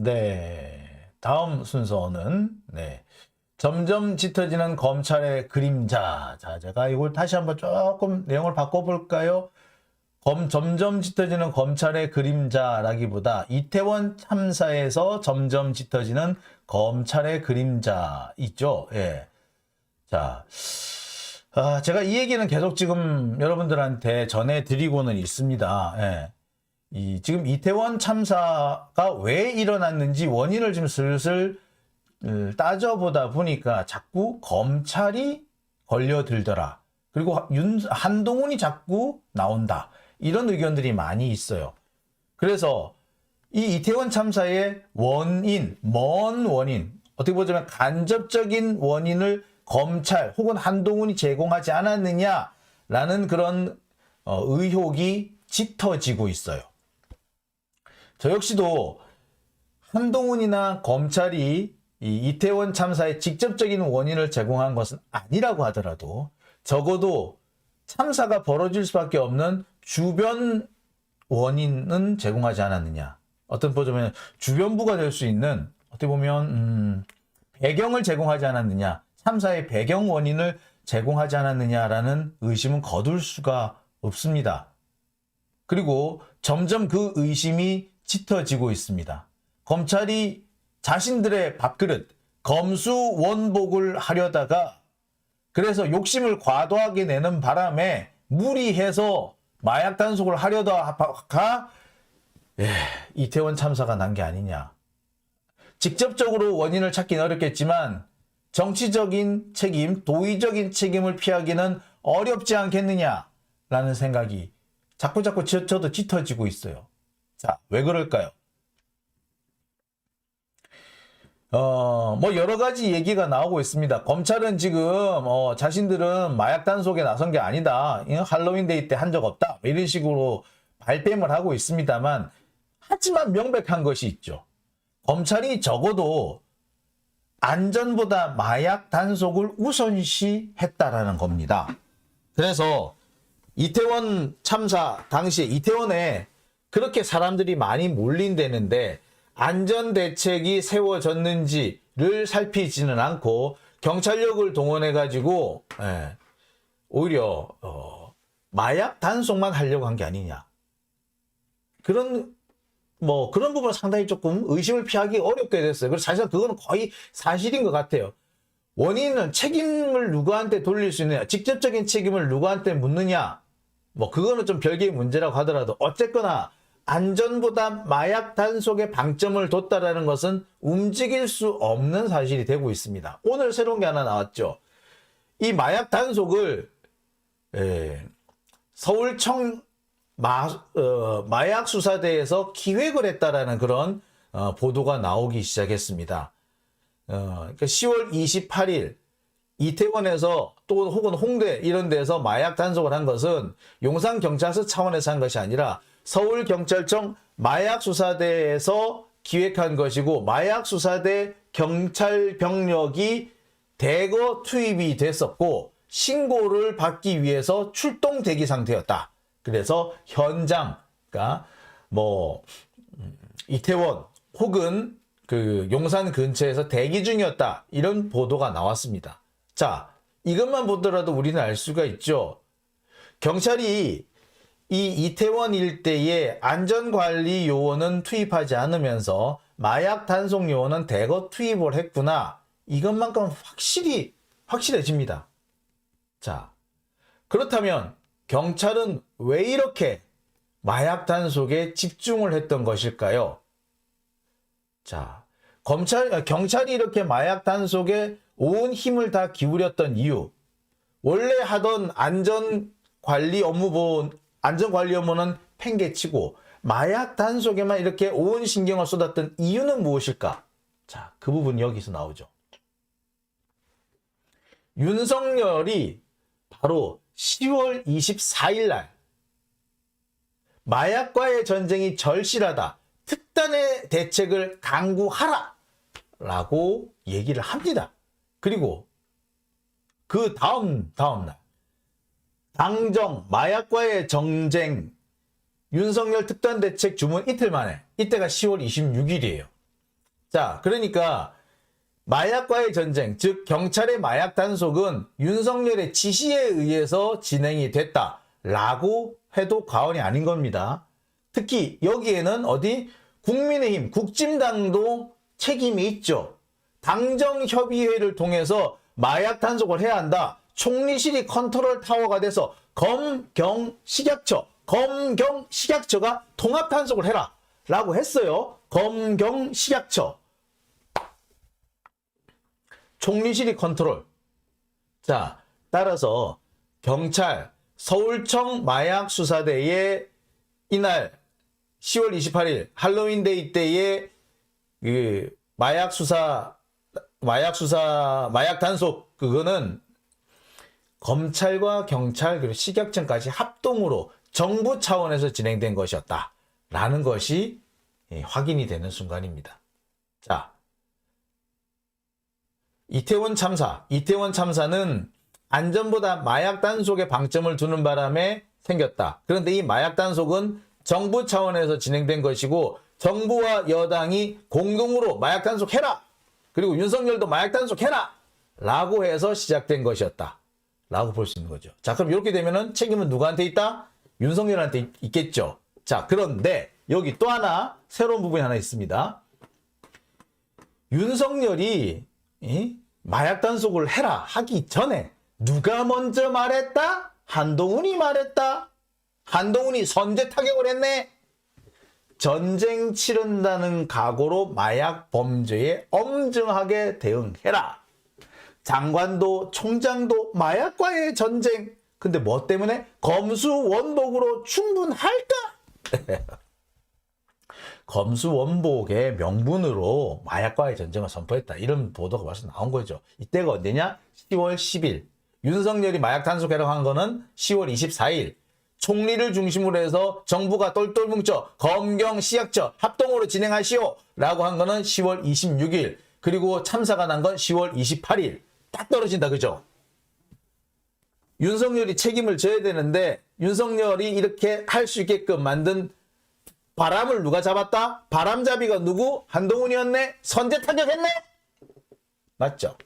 네. 다음 순서는, 점점 짙어지는 검찰의 그림자. 자, 제가 이걸 다시 한번 조금 내용을 바꿔볼까요? 점점 짙어지는 검찰의 그림자라기보다 이태원 참사에서 점점 짙어지는 검찰의 그림자 있죠? 예. 자, 제가 이 얘기는 계속 지금 여러분들한테 전해드리고는 있습니다. 예. 지금 이태원 참사가 왜 일어났는지 원인을 좀 슬슬 따져보다 보니까 자꾸 검찰이 걸려들더라. 그리고 한동훈이 자꾸 나온다. 이런 의견들이 많이 있어요. 그래서 이 이태원 참사의 원인, 먼 원인, 어떻게 보자면 간접적인 원인을 검찰 혹은 한동훈이 제공하지 않았느냐라는 그런 의혹이 짙어지고 있어요. 저 역시도 한동훈이나 검찰이 이 이태원 참사의 직접적인 원인을 제공한 것은 아니라고 하더라도 적어도 참사가 벌어질 수밖에 없는 주변 원인은 제공하지 않았느냐. 어떤 보자면 주변부가 될 수 있는 어떻게 보면 배경을 제공하지 않았느냐. 참사의 배경 원인을 제공하지 않았느냐라는 의심은 거둘 수가 없습니다. 그리고 점점 그 의심이 짙어지고 있습니다. 검찰이 자신들의 밥그릇, 검수원복을 하려다가 그래서 욕심을 과도하게 내는 바람에 무리해서 마약 단속을 하려다가 이태원 참사가 난 게 아니냐. 직접적으로 원인을 찾기는 어렵겠지만 정치적인 책임, 도의적인 책임을 피하기는 어렵지 않겠느냐라는 생각이 자꾸 저도 짙어지고 있어요. 자, 왜 그럴까요? 뭐 여러 가지 얘기가 나오고 있습니다. 검찰은 지금 자신들은 마약 단속에 나선 게 아니다. 할로윈 데이 때 한 적 없다. 이런 식으로 발뺌을 하고 있습니다만 하지만 명백한 것이 있죠. 검찰이 적어도 안전보다 마약 단속을 우선시했다라는 겁니다. 그래서 이태원 참사 당시에 이태원에 그렇게 사람들이 많이 몰린다는데 안전대책이 세워졌는지를 살피지는 않고 경찰력을 동원해가지고 오히려 마약 단속만 하려고 한 게 아니냐. 그런 부분은 상당히 조금 의심을 피하기 어렵게 됐어요. 그래서 사실 그거는 거의 사실인 것 같아요. 원인은 책임을 누구한테 돌릴 수 있느냐, 직접적인 책임을 누구한테 묻느냐, 그거는 좀 별개의 문제라고 하더라도 어쨌거나 안전보다 마약 단속에 방점을 뒀다라는 것은 움직일 수 없는 사실이 되고 있습니다. 오늘 새로운 게 하나 나왔죠. 이 마약 단속을 서울청 마약 수사대에서 기획을 했다라는 그런 보도가 나오기 시작했습니다. 그러니까 10월 28일 이태원에서 또 혹은 홍대 이런 데서 마약 단속을 한 것은 용산경찰서 차원에서 한 것이 아니라 서울경찰청 마약수사대에서 기획한 것이고 마약수사대 경찰 병력이 대거 투입이 됐었고 신고를 받기 위해서 출동 대기 상태였다. 그래서 현장, 그러니까 이태원 혹은 그 용산 근처에서 대기 중이었다. 이런 보도가 나왔습니다. 자, 이것만 보더라도 우리는 알 수가 있죠. 경찰이 이 이태원 일대에 안전관리 요원은 투입하지 않으면서 마약 단속 요원은 대거 투입을 했구나. 이것만큼은 확실해집니다. 자, 그렇다면 경찰은 왜 이렇게 마약 단속에 집중을 했던 것일까요? 자, 경찰이 이렇게 마약 단속에 온 힘을 다 기울였던 이유, 원래 하던 안전관리 업무는 팽개치고 마약 단속에만 이렇게 온 신경을 쏟았던 이유는 무엇일까? 자, 그 부분이 여기서 나오죠. 윤석열이 바로 10월 24일 날 마약과의 전쟁이 절실하다. 특단의 대책을 강구하라. 라고 얘기를 합니다. 그리고 그 다음 날 당정 마약과의 정쟁 윤석열 특단대책 주문 이틀 만에, 이때가 10월 26일이에요. 자, 그러니까 마약과의 전쟁, 즉 경찰의 마약 단속은 윤석열의 지시에 의해서 진행이 됐다라고 해도 과언이 아닌 겁니다. 특히 여기에는 어디 국민의힘 국진당도 책임이 있죠. 당정협의회를 통해서 마약 단속을 해야 한다. 총리실이 컨트롤 타워가 돼서 검경식약처가 통합 단속을 해라 라고 했어요. 검경식약처. 총리실이 컨트롤. 자, 따라서 경찰 서울청 마약수사대에 이날 10월 28일 할로윈데이 때에 그 마약 단속 그거는 검찰과 경찰 그리고 식약청까지 합동으로 정부 차원에서 진행된 것이었다라는 것이 확인이 되는 순간입니다. 자, 이태원 참사는 안전보다 마약 단속에 방점을 두는 바람에 생겼다. 그런데 이 마약 단속은 정부 차원에서 진행된 것이고 정부와 여당이 공동으로 마약 단속해라. 그리고 윤석열도 마약 단속해라. 라고 해서 시작된 것이었다. 라고 볼 수 있는 거죠. 자, 그럼 이렇게 되면은 책임은 누구한테 있다? 윤석열한테 있겠죠. 자, 그런데 여기 또 하나 새로운 부분이 하나 있습니다. 윤석열이 마약 단속을 해라 하기 전에 누가 먼저 말했다? 한동훈이 말했다. 한동훈이 선제 타격을 했네. 전쟁 치른다는 각오로 마약 범죄에 엄정하게 대응해라. 장관도 총장도 마약과의 전쟁. 근데 뭐 때문에? 검수원복으로 충분할까? 검수원복의 명분으로 마약과의 전쟁을 선포했다. 이런 보도가 벌써 나온 거죠. 이때가 언제냐? 10월 10일. 윤석열이 마약 단속하려고 한 거는 10월 24일. 총리를 중심으로 해서 정부가 똘똘 뭉쳐 검경식약처 합동으로 진행하시오 라고 한 거는 10월 26일. 그리고 참사가 난 건 10월 28일. 딱 떨어진다. 그죠? 윤석열이 책임을 져야 되는데 윤석열이 이렇게 할 수 있게끔 만든 바람을 누가 잡았다? 바람잡이가 누구? 한동훈이었네? 선제 타격했네? 맞죠?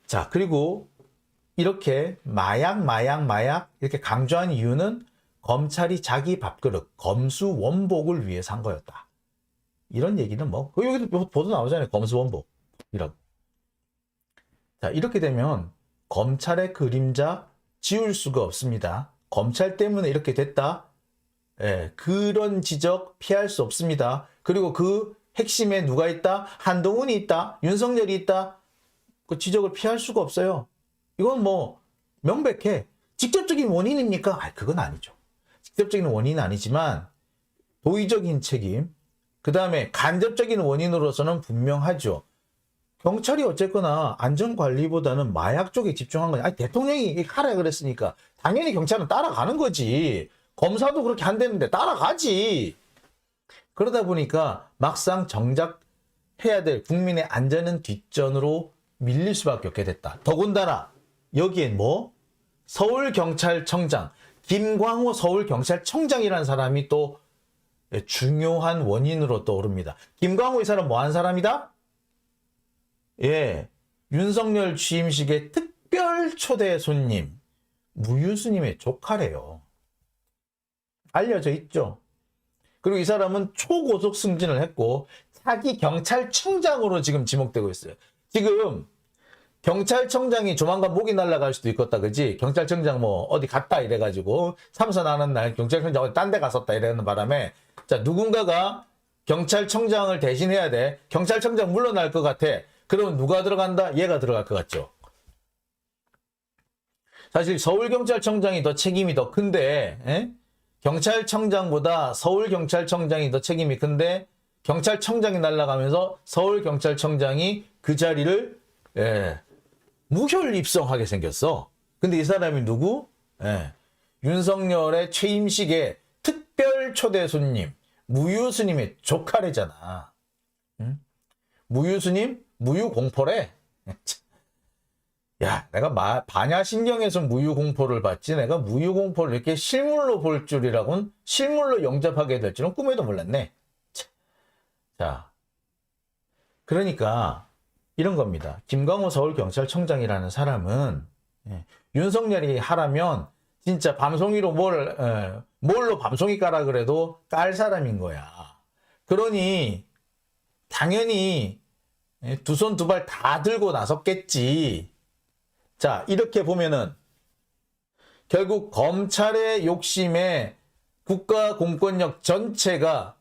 자, 그리고 이렇게 마약 이렇게 강조한 이유는 검찰이 자기 밥그릇, 검수원복을 위해서 한 거였다. 이런 얘기는 뭐 여기도 보도 나오잖아요. 검수원복이라고. 자, 이렇게 되면 검찰의 그림자 지울 수가 없습니다. 검찰 때문에 이렇게 됐다. 예, 그런 지적 피할 수 없습니다. 그리고 그 핵심에 누가 있다? 한동훈이 있다. 윤석열이 있다. 그 지적을 피할 수가 없어요. 이건 뭐 명백해. 직접적인 원인입니까? 아, 그건 아니죠. 직접적인 원인은 아니지만 도의적인 책임, 그 다음에 간접적인 원인으로서는 분명하죠. 경찰이 어쨌거나 안전관리보다는 마약 쪽에 집중한 거냐. 아니, 대통령이 하라 그랬으니까 당연히 경찰은 따라가는 거지. 검사도 그렇게 한다는데 따라가지. 그러다 보니까 막상 정작 해야 될 국민의 안전은 뒷전으로 밀릴 수밖에 없게 됐다. 더군다나 여기엔 뭐? 서울경찰청장, 김광호 서울경찰청장이라는 사람이 또 중요한 원인으로 떠오릅니다. 김광호 이 사람 뭐 한 사람이다? 예, 윤석열 취임식의 특별 초대 손님, 무유스님의 조카래요. 알려져 있죠. 그리고 이 사람은 초고속 승진을 했고 차기 경찰청장으로 지금 지목되고 있어요. 지금 경찰청장이 조만간 목이 날아갈 수도 있겠다, 그지? 경찰청장 뭐 어디 갔다 이래가지고 참선하는 날 경찰청장 어디 딴 데 갔었다 이러는 바람에 자, 누군가가 경찰청장을 대신해야 돼. 경찰청장 물러날 것 같아. 그러면 누가 들어간다? 얘가 들어갈 것 같죠. 사실 서울경찰청장이 더 책임이 더 큰데, 에? 경찰청장보다 서울경찰청장이 더 책임이 큰데 경찰청장이 날아가면서 서울경찰청장이 그 자리를 무혈 입성하게 생겼어. 근데 이 사람이 누구? 윤석열의 취임식에 특별 초대 손님 무유스님의 조카래잖아. 응? 무유스님 무유공포래. 야, 내가 반야신경에서 무유공포를 봤지 내가 무유공포를 이렇게 실물로 볼 줄이라고는 실물로 영접하게 될 줄은 꿈에도 몰랐네. 자, 그러니까 이런 겁니다. 김광호 서울경찰청장이라는 사람은 윤석열이 하라면 진짜 밤송이로 뭘로 밤송이 까라 그래도 깔 사람인 거야. 그러니 당연히 두 손 두 발 다 들고 나섰겠지. 자, 이렇게 보면은 결국 검찰의 욕심에 국가 공권력 전체가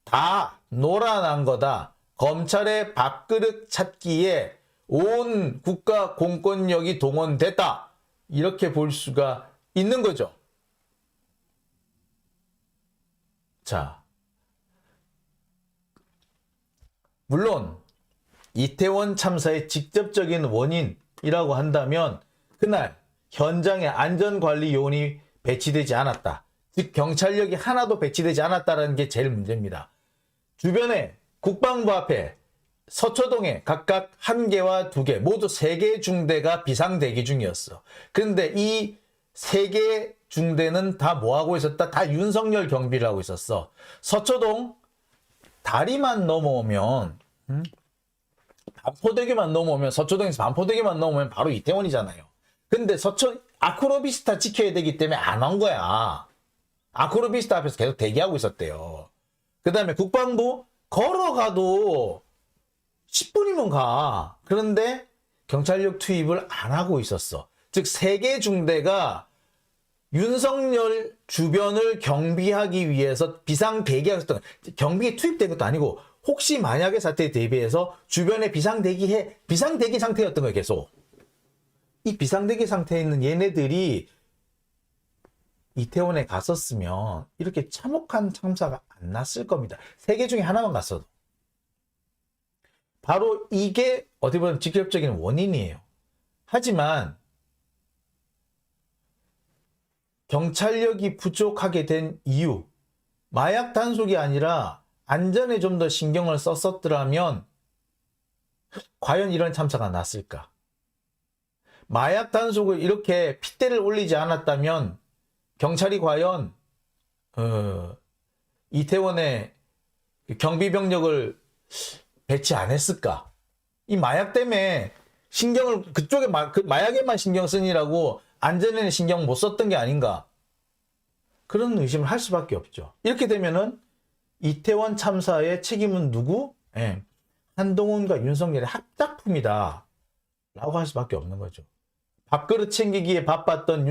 다 놀아난 거다. 검찰의 밥그릇 찾기에 온 국가 공권력이 동원됐다. 이렇게 볼 수가 있는 거죠. 자, 물론 이태원 참사의 직접적인 원인이라고 한다면 그날 현장에 안전관리 요원이 배치되지 않았다. 즉 경찰력이 하나도 배치되지 않았다는 게 제일 문제입니다. 주변에 국방부 앞에 서초동에 각각 1개와 2개 모두 3개 중대가 비상대기 중이었어. 그런데 이 3개 중대는 다 뭐하고 있었다? 다 윤석열 경비를 하고 있었어. 서초동 다리만 넘어오면 반포대교만 넘어오면 서초동에서 반포대교만 넘어오면 바로 이태원이잖아요. 근데 아크로비스타 지켜야 되기 때문에 안 한 거야. 아크로비스타 앞에서 계속 대기하고 있었대요. 그 다음에 국방부 걸어가도 10분이면 가. 그런데 경찰력 투입을 안 하고 있었어. 즉 3개 중대가 윤석열 주변을 경비하기 위해서 비상 대기하였던 경비에 투입된 것도 아니고 혹시 만약의 사태에 대비해서 주변에 비상대기 상태였던 거예요. 계속. 이 비상대기 상태에 있는 얘네들이 이태원에 갔었으면 이렇게 참혹한 참사가 안 났을 겁니다. 3개 중에 하나만 갔어도. 바로 이게 어떻게 보면 직접적인 원인이에요. 하지만 경찰력이 부족하게 된 이유, 마약 단속이 아니라 안전에 좀 더 신경을 썼었더라면 과연 이런 참사가 났을까? 마약 단속을 이렇게 핏대를 올리지 않았다면 경찰이 과연 이태원에 경비병력을 배치 안 했을까? 이 마약 때문에 신경을 그쪽에 마약에만 신경 쓰느라고 안전에는 신경 못 썼던 게 아닌가? 그런 의심을 할 수밖에 없죠. 이렇게 되면은 이태원 참사의 책임은 누구? 한동훈과 윤석열의 합작품이다 라고 할 수밖에 없는 거죠. 밥그릇 챙기기에 바빴던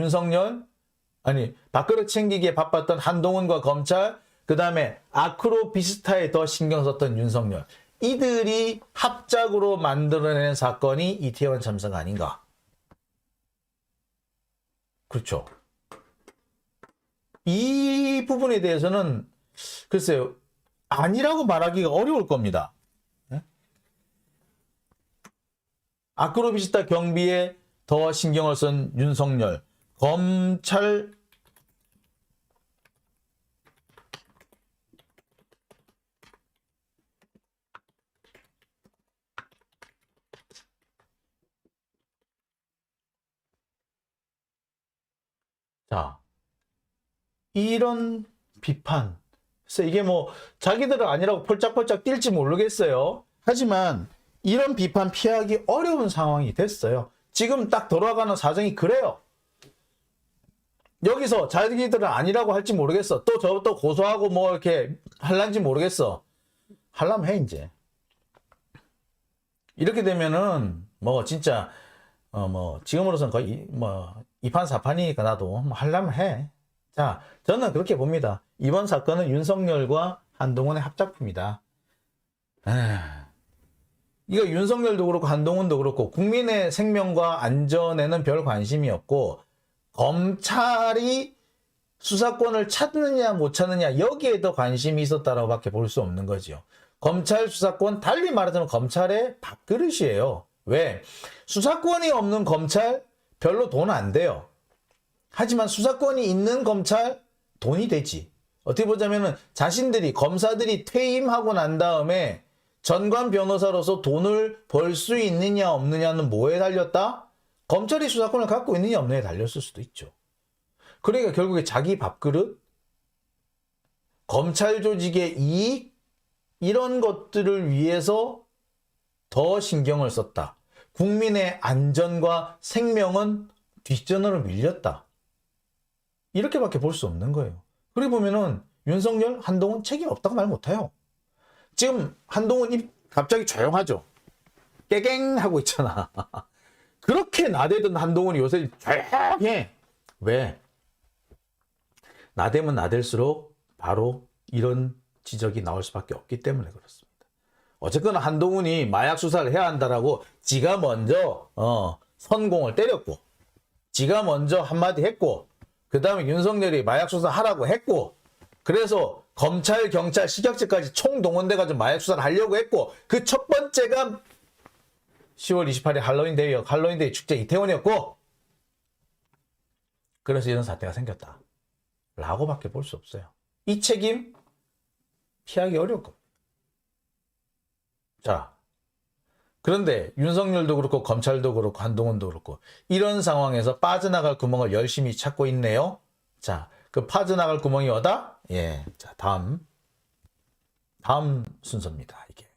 밥그릇 챙기기에 바빴던 한동훈과 검찰, 그 다음에 아크로비스타에 더 신경 썼던 윤석열, 이들이 합작으로 만들어낸 사건이 이태원 참사가 아닌가. 그렇죠. 이 부분에 대해서는 글쎄요, 아니라고 말하기가 어려울 겁니다. 아크로비스타 경비에 더 신경을 쓴 윤석열, 검찰 자, 이런 비판. 그래서 이게 뭐 자기들은 아니라고 폴짝폴짝 뛸지 모르겠어요. 하지만 이런 비판 피하기 어려운 상황이 됐어요. 지금 딱 돌아가는 사정이 그래요. 여기서 자기들은 아니라고 할지 모르겠어. 또 저부터 고소하고 뭐 이렇게 할란지 모르겠어. 할라면 해 이제. 이렇게 되면은 뭐 진짜 뭐 지금으로선 거의 뭐 2판 4판이니까 나도 뭐 하려면 해. 자, 저는 그렇게 봅니다. 이번 사건은 윤석열과 한동훈의 합작품이다. 이거 윤석열도 그렇고 한동훈도 그렇고 국민의 생명과 안전에는 별 관심이 없고 검찰이 수사권을 찾느냐 못 찾느냐 여기에 더 관심이 있었다라고 밖에 볼 수 없는 거죠. 검찰 수사권, 달리 말하자면 검찰의 밥그릇이에요. 왜? 수사권이 없는 검찰 별로 돈 안 돼요. 하지만 수사권이 있는 검찰 돈이 되지. 어떻게 보자면은 자신들이 검사들이 퇴임하고 난 다음에 전관 변호사로서 돈을 벌 수 있느냐 없느냐는 뭐에 달렸다? 검찰이 수사권을 갖고 있느냐 없느냐에 달렸을 수도 있죠. 그러니까 결국에 자기 밥그릇, 검찰 조직의 이익 이런 것들을 위해서 더 신경을 썼다. 국민의 안전과 생명은 뒷전으로 밀렸다. 이렇게밖에 볼 수 없는 거예요. 그러고 보면은 윤석열, 한동훈 책임 없다고 말 못해요. 지금 한동훈 입 갑자기 조용하죠. 깨갱 하고 있잖아. 그렇게 나대던 한동훈이 요새 조용해. 왜? 나대면 나댈수록 바로 이런 지적이 나올 수밖에 없기 때문에 그렇습니다. 어쨌거나 한동훈이 마약 수사를 해야 한다라고 지가 먼저 선공을 때렸고, 지가 먼저 한마디 했고, 그 다음에 윤석열이 마약 수사 하라고 했고, 그래서 검찰, 경찰, 식약처까지 총동원돼가지고 마약 수사를 하려고 했고, 그 첫 번째가 10월 28일 할로윈데이 축제 이태원이었고, 그래서 이런 사태가 생겼다. 라고밖에 볼 수 없어요. 이 책임 피하기 어려울 겁니다. 자, 그런데 윤석열도 그렇고 검찰도 그렇고 한동훈도 그렇고 이런 상황에서 빠져나갈 구멍을 열심히 찾고 있네요. 자, 그 빠져나갈 구멍이 어다? 예, 자, 다음 순서입니다. 이게.